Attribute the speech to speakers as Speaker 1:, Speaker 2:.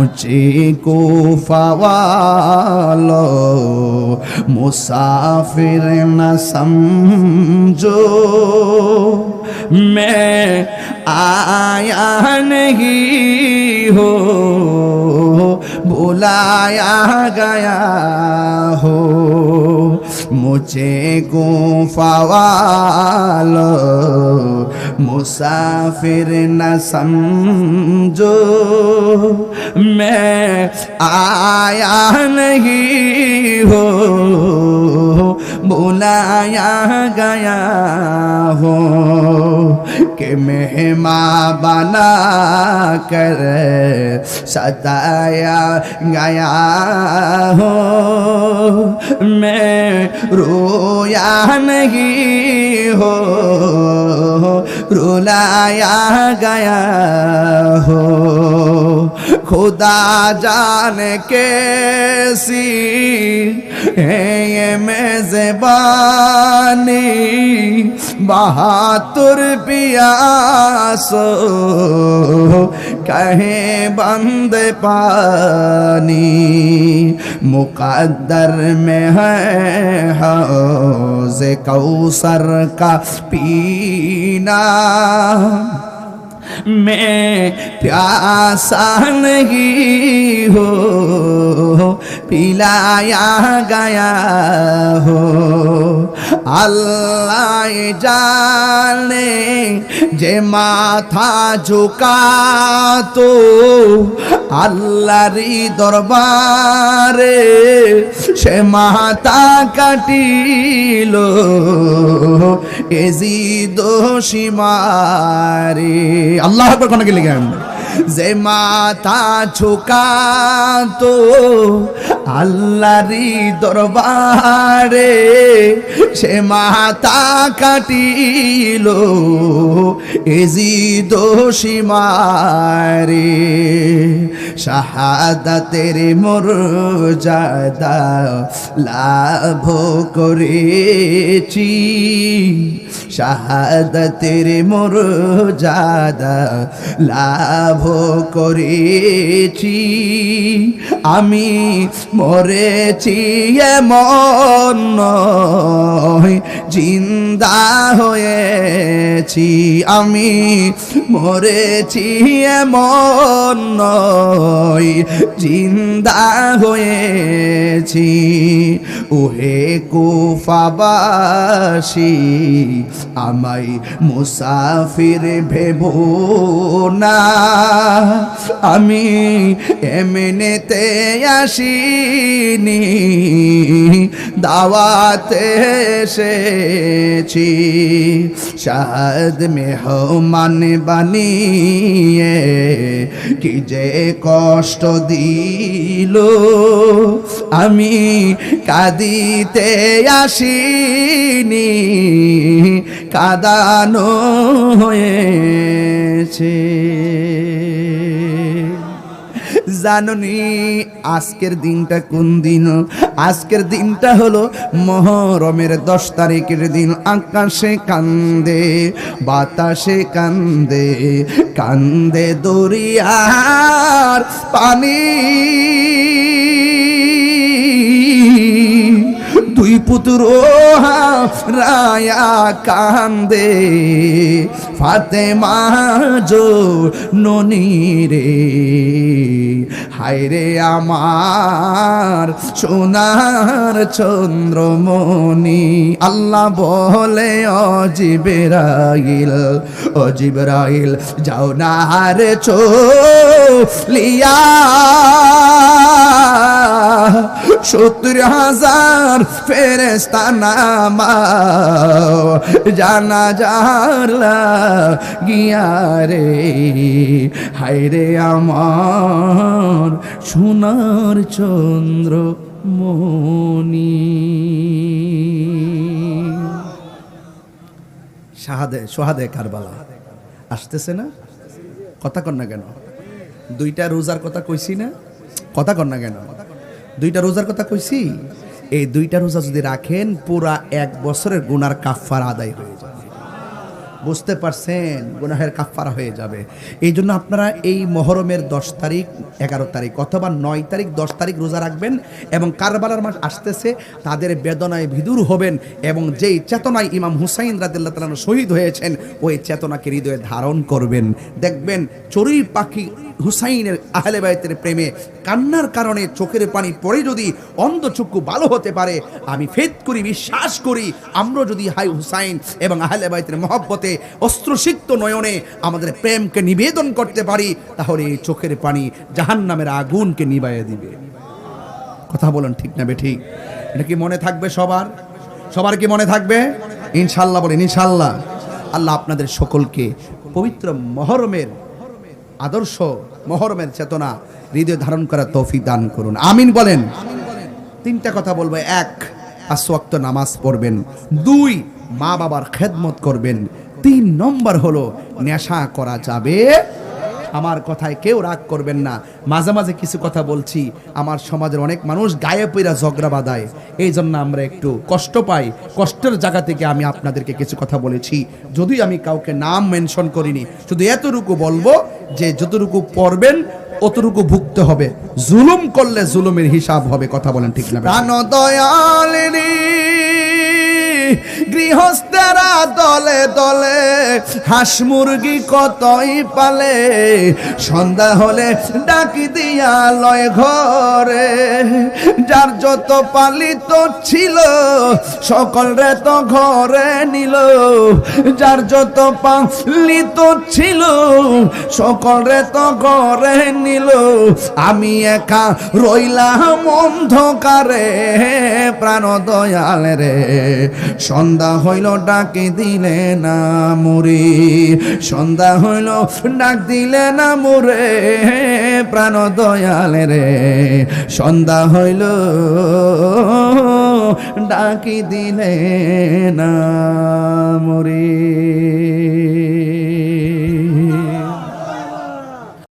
Speaker 1: मुझको फवालो मुसाफिर न समझो मैं आया नहीं हो बुलाया गया हो मुझे गुफावालो मुसाफिर न समझो मैं आया नहीं हो बुलाया गया हो कि मेहमान बना कर सताया गया हो मैं रोया नहीं हो रुलाया गया हो खुदा जाने कैसी है ये मेज़बानी बहादुर पियासो कहे बंद पानी मुकद्दर में है हौज़ कौसर का पीना मैं प्यासा नहीं हो पिलाया गया हो अल्लाह जाने जे माथा झुका तो আল্লাহরই দরবারে সে মাথা কাটিল এজিদ সীমারে আল্লাহ আকবার কোন গেলে গান যে মাথা ঝুকাতো আল্লাহরই দরবারে সে মাথা কাটিল এজিদ সীমারে শাহাদাতের মর্যাদা লাভ করেছি শাহাদাতের মর্যাদা লাভ করেছি আমি মরেছি এমন নয় জিন্দা হয়েছি আমি মরেছি এমন নয় জিন্দা হয়েছি ওহে কুফাবাসী আমায় মুসাফির ভেবো না আমি এমনিতে আসিনি দাওয়াতে এসেছি শাহাদ মেহমান বানিয়ে কি যে কষ্ট দিল আমি কাঁদিতে আসিনি কাঁদানো হয়েছে জাননি আজকের দিনটা কোন দিন আজকের দিনটা হলো মুহররমের 10 তারিখের দিন আকাশে কান্দে বাতাসে কান্দে কান্দে দরিয়ার পানি দুই পুত্র রায়া কান্দে ফাতেমা জো ননি রে হায় রে আমার সোনার চন্দ্রমণি আল্লাহ বলে ও জিবরাইল যাও না রে চলিয়া 70,000 ফেরেশতা নামাও জানাজার লাগিয়া রে হায় রে আমার সোনার চন্দ্রমণি সোহাদে কারবালা আসতেছে না কথা কর না কেন দুইটা রোজার কথা কইছি না কথা কর না কেন দুইটা রোজার কথা কইছি এই দুইটা রোজা যদি রাখেন পুরা 1 বছরের গুনার কাফারা আদায় হয়ে যাবে বুঝতে পারছেন, গুনাহের কাফফারা হয়ে যাবে। এই জন্য আপনারা এই মহরমের 10 তারিখ, 11 তারিখ অথবা 9 তারিখ, 10 তারিখ রোজা রাখবেন এবং কারবালার মাস আসতেছে, তাদের বেদনায় ভিদুর হবেন এবং যেই চেতনায় ইমাম হুসাইন রাদিয়াল্লাহু তাআলা শহীদ হয়েছেন ওই চেতনাকে হৃদয়ে ধারণ করবেন। দেখবেন চড়ুই পাখি হুসাইনের আহলে বাইতের প্রেমে কান্নার কারণে চোখের পানি পড়ে যদি অন্ধচক্ষু ভালো হতে পারে, আমি ফেদ করি, বিশ্বাস করি, আমরা যদি হাই হুসাইন এবং আহলে বাইতের মহব্বতে অশ্রুসিক্ত নয়নে আমাদের প্রেমকে নিবেদন করতে পারি, তাহলে এই চোখের পানি জাহান্নামের আগুনকে নিভাইয়ে দিবে। কথা বলেন ঠিক না বেঠিক? এটা কি মনে থাকবে সবার? সবার কি মনে থাকবে? ইনশাল্লাহ বলেন ইনশাল্লাহ। আল্লাহ আপনাদের সকলকে পবিত্র মহরমের আদর্শ, মহরমের চেতনা হৃদয়ে ধারণ করার তৌফিক দান করুন, আমিন বলেন। 3টা কথা বলবো। 1, 5 ওয়াক্ত নামাজ পড়বেন। 2, মা বাবার খেদমত করবেন। 3 নম্বর হলো নেশা করা যাবে। আমার কথায় কেউ রাগ করবেন না, মাঝে মাঝে কিছু কথা বলছি, আমার সমাজের অনেক মানুষ গায়ে পইরা ঝগড়া বাঁধায়, এই জন্য আমরা একটু কষ্ট পাই। কষ্টের জায়গা থেকে আমি আপনাদেরকে কিছু কথা বলেছি, যদিও আমি কাউকে নাম মেনশন করিনি, শুধু এতটুকু বলবো যে যতটুকু পড়বেন অতটুকু ভুগতে হবে, জুলুম করলে জুলুমের হিসাব হবে। কথা বলেন ঠিক না? প্রাণ দয়ালিনী গৃহস্থেরা দলে দলে হাঁস মুরগি কতই পালে, সন্ধ্যা হলে ডাকি দিয়া লয় ঘরে, যার যত পালিত ছিল সকল রে তো ঘরে নিল, যার যত পালিত ছিল সকল রে তো ঘরে নিল, আমি একা রইলাম অন্ধকারে। প্রাণ দয়াল রে সন্ধ্যা হইল ডাকে দিলে না মুরে, সন্ধ্যা হইল ডাক দিলে না মুরে, প্রাণ দয়াল রে সন্ধ্যা হইল ডাকি দিলে না মুরে।